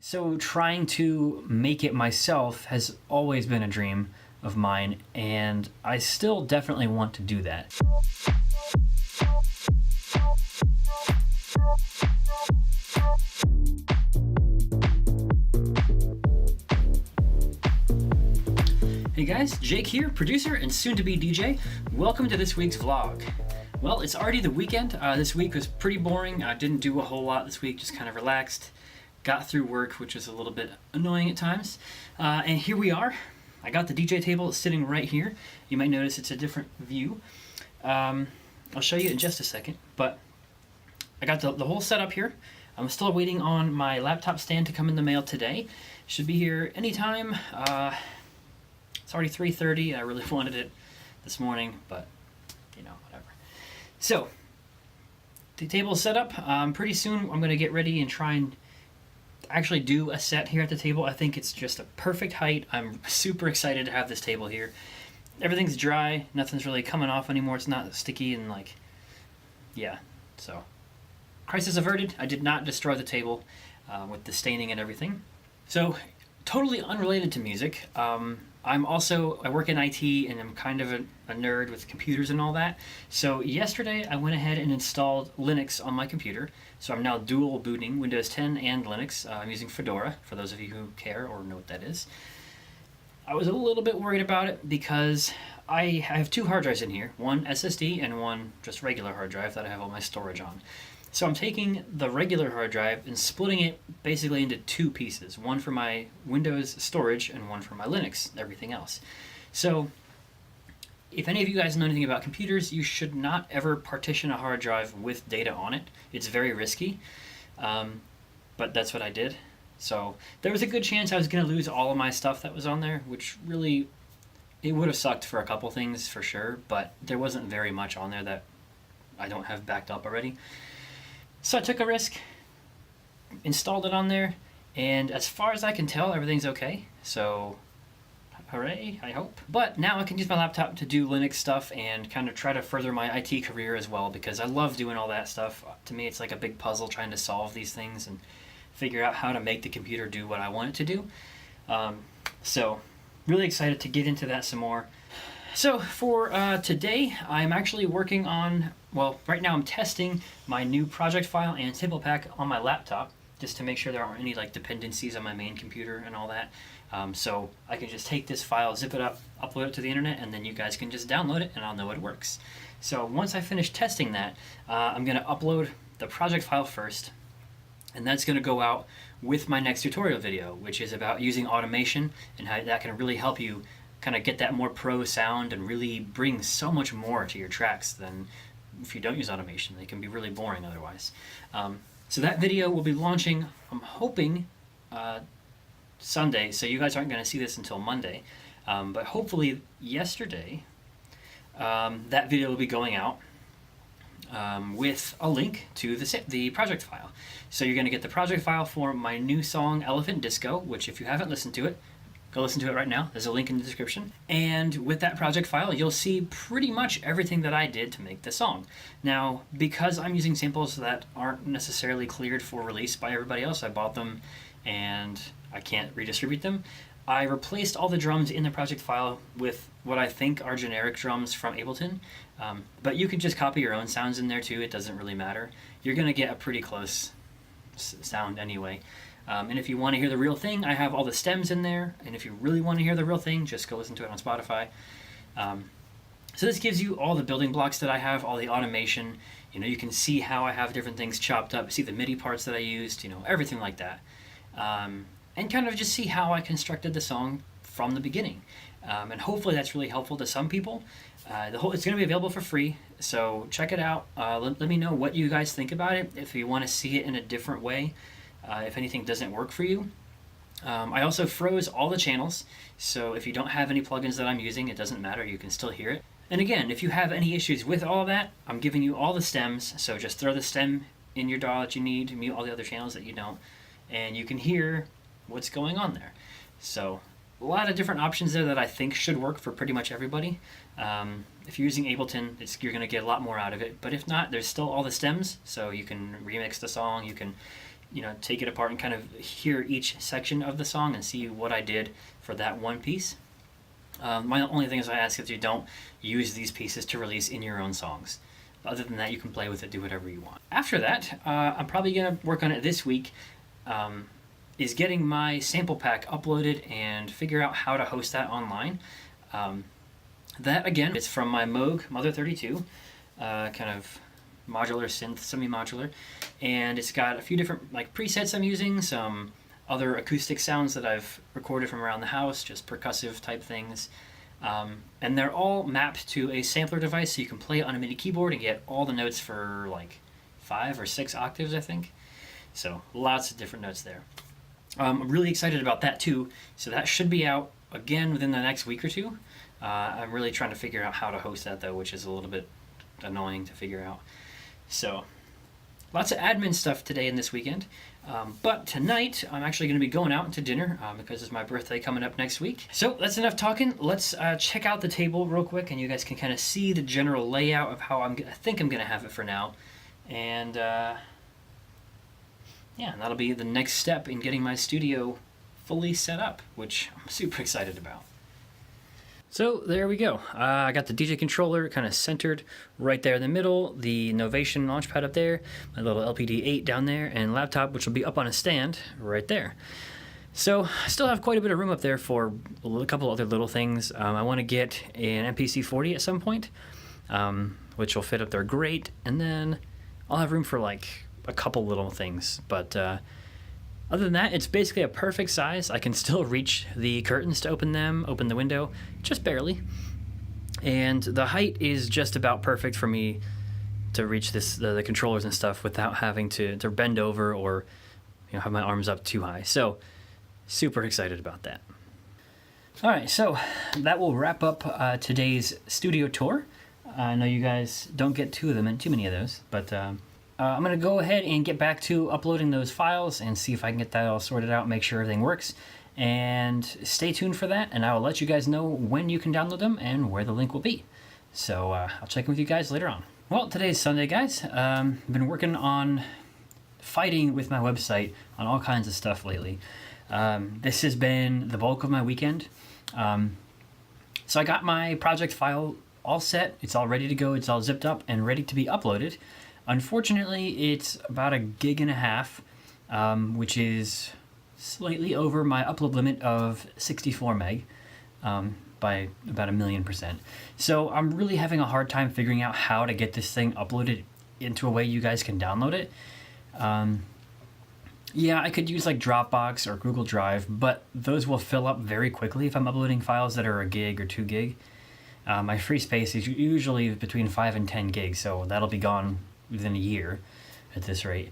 So trying to make it myself has always been a dream of mine, and I still definitely want to do that. Hey guys, Jake here, producer and soon-to-be DJ. Welcome to this week's vlog. Well, it's already the weekend. This week was pretty boring. I didn't do a whole lot this week, just kind of relaxed. Got through work, which was a little bit annoying at times. And here we are. I got the DJ table sitting right here. You might notice it's a different view. I'll show you in just a second, but I got the whole setup here. I'm still waiting on my laptop stand to come in the mail today. Should be here anytime. It's already 3:30. I really wanted it this morning, but you know, whatever. So the table is set up. Pretty soon I'm going to get ready and try and actually do a set here at the table. I think it's just a perfect height. I'm super excited to have this table here. Everything's dry. Nothing's really coming off anymore. It's not sticky and like, yeah. So crisis averted. I did not destroy the table with the staining and everything. So totally unrelated to music. I work in IT and I'm kind of a nerd with computers and all that. So yesterday I went ahead and installed Linux on my computer. So I'm now dual booting Windows 10 and Linux. I'm using Fedora, for those of you who care or know what that is. I was a little bit worried about it because I have two hard drives in here, one SSD and one just regular hard drive that I have all my storage on. So I'm taking the regular hard drive and splitting it basically into two pieces, one for my Windows storage and one for my Linux, everything else. So if any of you guys know anything about computers, you should not ever partition a hard drive with data on it. It's very risky, but that's what I did. So there was a good chance I was going to lose all of my stuff that was on there, which really, it would have sucked for a couple things for sure, but there wasn't very much on there that I don't have backed up already. So I took a risk, installed it on there, and as far as I can tell, everything's okay. So, hooray, I hope. But now I can use my laptop to do Linux stuff and kind of try to further my IT career as well, because I love doing all that stuff. To me, it's like a big puzzle trying to solve these things and figure out how to make the computer do what I want it to do. So, really excited to get into that some more. So for today, I'm actually working on, well, right now I'm testing my new project file and sample pack on my laptop, just to make sure there aren't any like dependencies on my main computer and all that. So I can just take this file, zip it up, upload it to the internet, and then you guys can just download it and I'll know it works. So once I finish testing that, I'm going to upload the project file first, and that's going to go out with my next tutorial video, which is about using automation and how that can really help you kind of get that more pro sound and really bring so much more to your tracks than if you don't use automation. They can be really boring otherwise. So that video will be launching, I'm hoping, Sunday, so you guys aren't going to see this until Monday. But hopefully yesterday, that video will be going out with a link to the project file. So you're going to get the project file for my new song, Elephant Disco, which if you haven't listened to it, go listen to it right now. There's a link in the description. And with that project file, you'll see pretty much everything that I did to make the song. Now, because I'm using samples that aren't necessarily cleared for release by everybody else, I bought them and I can't redistribute them. I replaced all the drums in the project file with what I think are generic drums from Ableton. But you can just copy your own sounds in there too. It doesn't really matter. You're going to get a pretty close sound anyway. And if you want to hear the real thing, I have all the stems in there. And if you really want to hear the real thing, just go listen to it on Spotify. So this gives you all the building blocks that I have, all the automation. You know, you can see how I have different things chopped up, see the MIDI parts that I used, you know, everything like that. And kind of just see how I constructed the song from the beginning. And hopefully that's really helpful to some people. It's going to be available for free, so check it out. Let me know what you guys think about it, if you want to see it in a different way. If anything doesn't work for you. I also froze all the channels, so if you don't have any plugins that I'm using, it doesn't matter, you can still hear it. And again, if you have any issues with all of that, I'm giving you all the stems, so just throw the stem in your DAW that you need, mute all the other channels that you don't, and you can hear what's going on there. So a lot of different options there that I think should work for pretty much everybody. If you're using Ableton, you're going to get a lot more out of it, but if not, there's still all the stems, so you can remix the song, you can take it apart and kind of hear each section of the song and see what I did for that one piece. My only thing is I ask that you don't use these pieces to release in your own songs. Other than that, you can play with it, do whatever you want. After that, I'm probably going to work on it this week, is getting my sample pack uploaded and figure out how to host that online. That, again, it's from my Moog Mother 32, kind of modular synth, semi-modular, and it's got a few different presets I'm using, some other acoustic sounds that I've recorded from around the house, just percussive type things, and they're all mapped to a sampler device, so you can play it on a MIDI keyboard and get all the notes for 5 or 6 octaves, I think. So lots of different notes there. I'm really excited about that too, so that should be out again within the next week or two. I'm really trying to figure out how to host that though, which is a little bit annoying to figure out. So lots of admin stuff today and this weekend. But tonight, I'm actually going to be going out to dinner because it's my birthday coming up next week. So that's enough talking. Let's check out the table real quick, and you guys can kind of see the general layout of how I think I'm going to have it for now. And yeah, that'll be the next step in getting my studio fully set up, which I'm super excited about. So there we go. I got the DJ controller kind of centered right there in the middle, the Novation launchpad up there, my little LPD-8 down there, and laptop, which will be up on a stand right there. So I still have quite a bit of room up there for a couple other little things. I want to get an MPC-40 at some point, which will fit up there great, and then I'll have room for a couple little things, but other than that, it's basically a perfect size. I can still reach the curtains to open the window, just barely. And the height is just about perfect for me to reach the controllers and stuff without having to bend over or have my arms up too high. So, super excited about that. All right, so that will wrap up today's studio tour. I know you guys don't get too many of those, but I'm going to go ahead and get back to uploading those files and see if I can get that all sorted out, make sure everything works. And stay tuned for that, and I will let you guys know when you can download them and where the link will be. So I'll check in with you guys later on. Well, today's Sunday, guys. I've been working on fighting with my website on all kinds of stuff lately. This has been the bulk of my weekend. So I got my project file all set. It's all ready to go. It's all zipped up and ready to be uploaded. Unfortunately, it's about 1.5 gigs, which is slightly over my upload limit of 64 meg by about 1,000,000%. So I'm really having a hard time figuring out how to get this thing uploaded into a way you guys can download it. Yeah, I could use Dropbox or Google Drive, but those will fill up very quickly if I'm uploading files that are 1 gig or 2 gig. My free space is usually between 5 and 10 gigs, so that'll be gone within a year at this rate.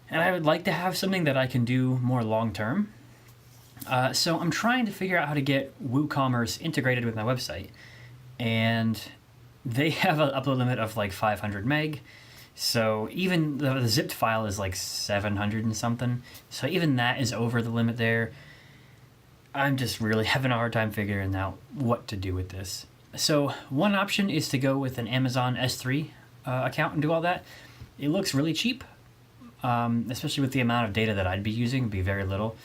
And I would like to have something that I can do more long term. So I'm trying to figure out how to get WooCommerce integrated with my website. And they have an upload limit of 500 meg. So even the zipped file is 700 and something. So even that is over the limit there. I'm just really having a hard time figuring out what to do with this. So one option is to go with an Amazon S3 account and do all that. It looks really cheap, especially with the amount of data that I'd be using. It'd be very little.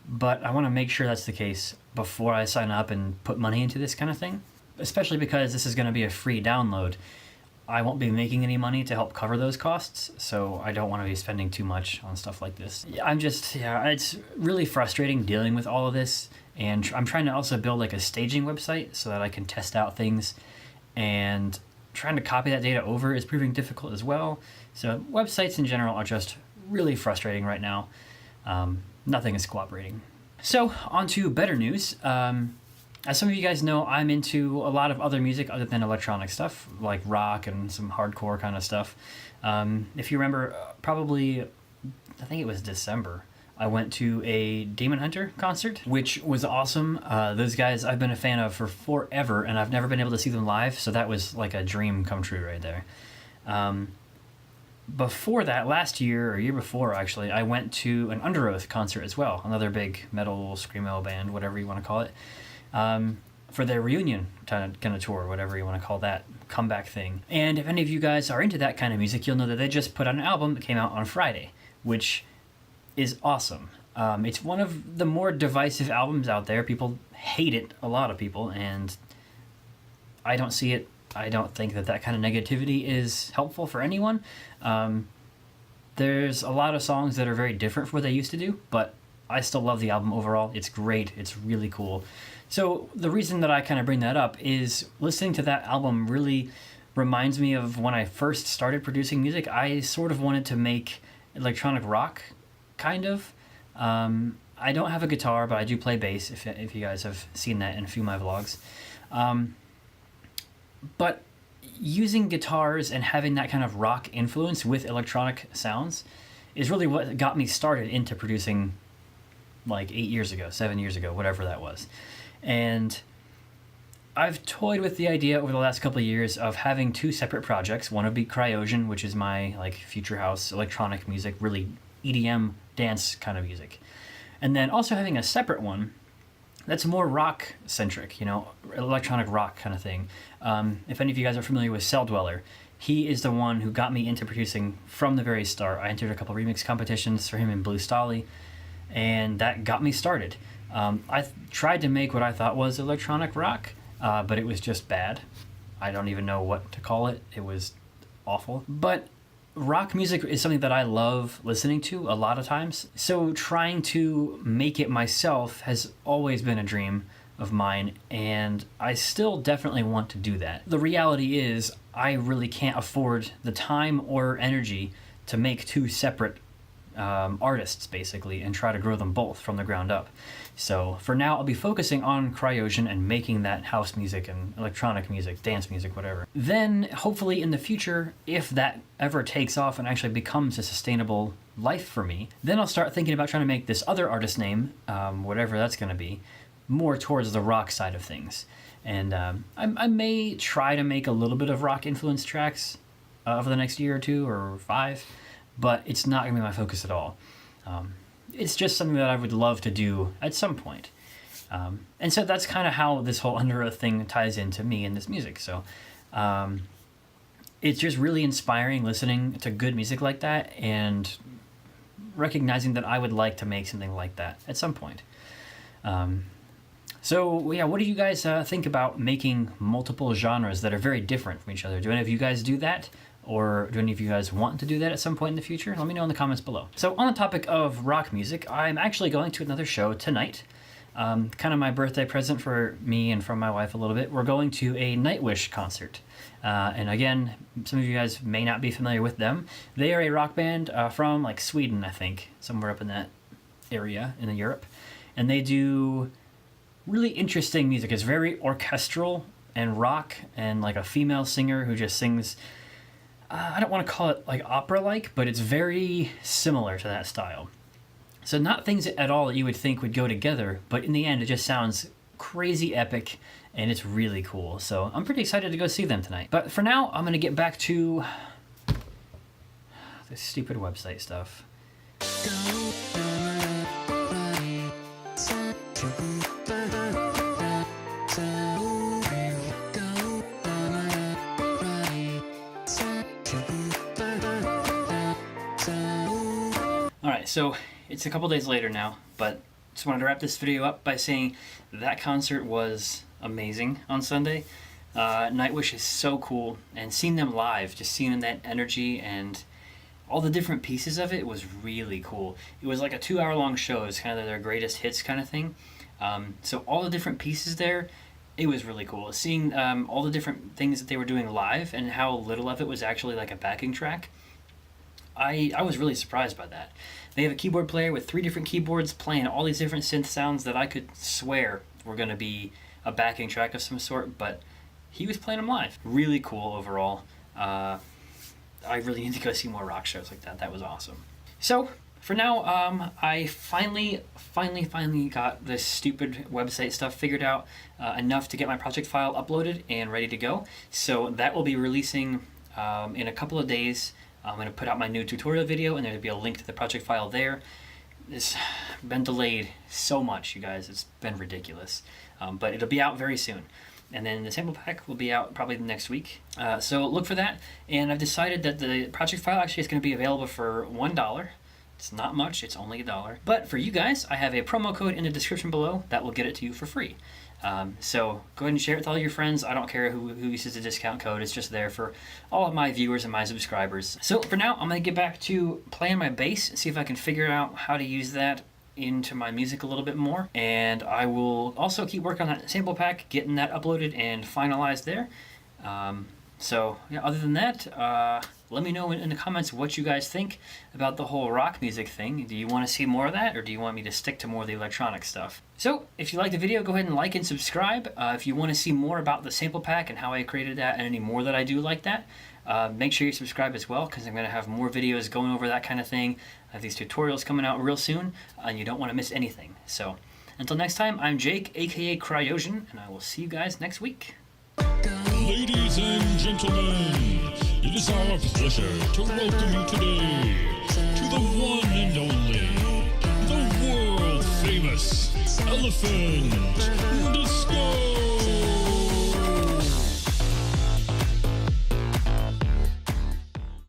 But I want to make sure that's the case before I sign up and put money into this kind of thing, especially because this is going to be a free download. I won't be making any money to help cover those costs, so I don't want to be spending too much on stuff like this. It's really frustrating dealing with all of this, and I'm trying to also build a staging website so that I can test out things, and trying to copy that data over is proving difficult as well. So websites in general are just really frustrating right now. Nothing is cooperating. So on to better news. As some of you guys know, I'm into a lot of other music other than electronic stuff, like rock and some hardcore kind of stuff. If you remember, probably, I think it was December, I went to a Demon Hunter concert, which was awesome. Those guys I've been a fan of for forever, and I've never been able to see them live, so that was a dream come true right there. Before that, last year, or year before actually, I went to an Under Oath concert as well, another big metal, screamo band, whatever you want to call it, for their reunion kind of tour, whatever you want to call that, comeback thing. And if any of you guys are into that kind of music, you'll know that they just put out an album that came out on Friday, which is awesome. It's one of the more divisive albums out there. People hate it, a lot of people, and I don't see it. I don't think that kind of negativity is helpful for anyone. There's a lot of songs that are very different from what they used to do, but I still love the album overall. It's great. It's really cool. So the reason that I kind of bring that up is listening to that album really reminds me of when I first started producing music. I sort of wanted to make electronic rock, kind of. I don't have a guitar, but I do play bass, if you guys have seen that in a few of my vlogs. But using guitars and having that kind of rock influence with electronic sounds is really what got me started into producing like 8 years ago, 7 years ago, whatever that was. And I've toyed with the idea over the last couple of years of having two separate projects. One would be Cryosion, which is my like future house electronic music, really EDM dance kind of music. And then also having a separate one that's more rock centric, electronic rock kind of thing. If any of you guys are familiar with Cell Dweller, he is the one who got me into producing from the very start. I entered a couple remix competitions for him in Blue Stolly, and that got me started. I tried to make what I thought was electronic rock, but it was just bad. I don't even know what to call it. It was awful. But rock music is something that I love listening to a lot of times. So trying to make it myself has always been a dream of mine, and I still definitely want to do that. The reality is I really can't afford the time or energy to make two separate artists, basically, and try to grow them both from the ground up. So for now, I'll be focusing on Cryosion and making that house music and electronic music, dance music, whatever. Then, hopefully in the future, if that ever takes off and actually becomes a sustainable life for me, then I'll start thinking about trying to make this other artist name, whatever that's going to be, more towards the rock side of things. And I may try to make a little bit of rock influence tracks over the next year or 2 or 5, but it's not going to be my focus at all. It's just something that I would love to do at some point. And so that's kind of how this whole Under Earth thing ties into me and this music. So it's just really inspiring listening to good music like that and recognizing that I would like to make something like that at some point. So yeah, what do you guys think about making multiple genres that are very different from each other? Do any of you guys do that? Or do any of you guys want to do that at some point in the future? Let me know in the comments below. So on the topic of rock music, I'm actually going to another show tonight. Kind of my birthday present for me and from my wife a little bit. We're going to a Nightwish concert. And again, some of you guys may not be familiar with them. They are a rock band from like Sweden, I think, somewhere up in that area in Europe. And they do really interesting music. It's very orchestral and rock, and like a female singer who just sings, I don't want to call it like opera-like, but it's very similar to that style. So not things at all that you would think would go together, but in the end it just sounds crazy epic, and it's really cool. So I'm pretty excited to go see them tonight. But for now, I'm going to get back to this stupid website stuff. Alright, so it's a couple days later now, but just wanted to wrap this video up by saying that concert was amazing on Sunday. Nightwish is so cool, and seeing them live, just seeing that energy and all the different pieces of it was really cool. It was like a 2-hour-long show. It was kind of their greatest hits kind of thing. So all the different pieces there, it was really cool. Seeing all the different things that they were doing live and how little of it was actually like a backing track, I was really surprised by that. They have a keyboard player with 3 different keyboards playing all these different synth sounds that I could swear were going to be a backing track of some sort, but he was playing them live. Really cool overall. I really need to go see more rock shows like that. That was awesome. So for now, I finally got this stupid website stuff figured out enough to get my project file uploaded and ready to go. So that will be releasing in a couple of days. I'm going to put out my new tutorial video, and there'll be a link to the project file there. It's been delayed so much, you guys. It's been ridiculous. But it'll be out very soon. And then the sample pack will be out probably next week. So look for that. And I've decided that the project file actually is going to be available for $1. It's not much, it's only $1. But for you guys, I have a promo code in the description below that will get it to you for free. So go ahead and share it with all your friends. I don't care who uses the discount code. It's just there for all of my viewers and my subscribers. So for now, I'm going to get back to playing my bass and see if I can figure out how to use that into my music a little bit more. And I will also keep working on that sample pack, getting that uploaded and finalized there. So yeah, other than that, let me know in the comments what you guys think about the whole rock music thing. Do you want to see more of that, or do you want me to stick to more of the electronic stuff? So if you liked the video, go ahead and like and subscribe. If you want to see more about the sample pack and how I created that and any more that I do like that, make sure you subscribe as well, because I'm going to have more videos going over that kind of thing. I have these tutorials coming out real soon, and you don't want to miss anything. So until next time, I'm Jake, aka Cryosian, and I will see you guys next week. Ladies and gentlemen, it is our pleasure to welcome you today to the one and only, the world famous Elephant Disco!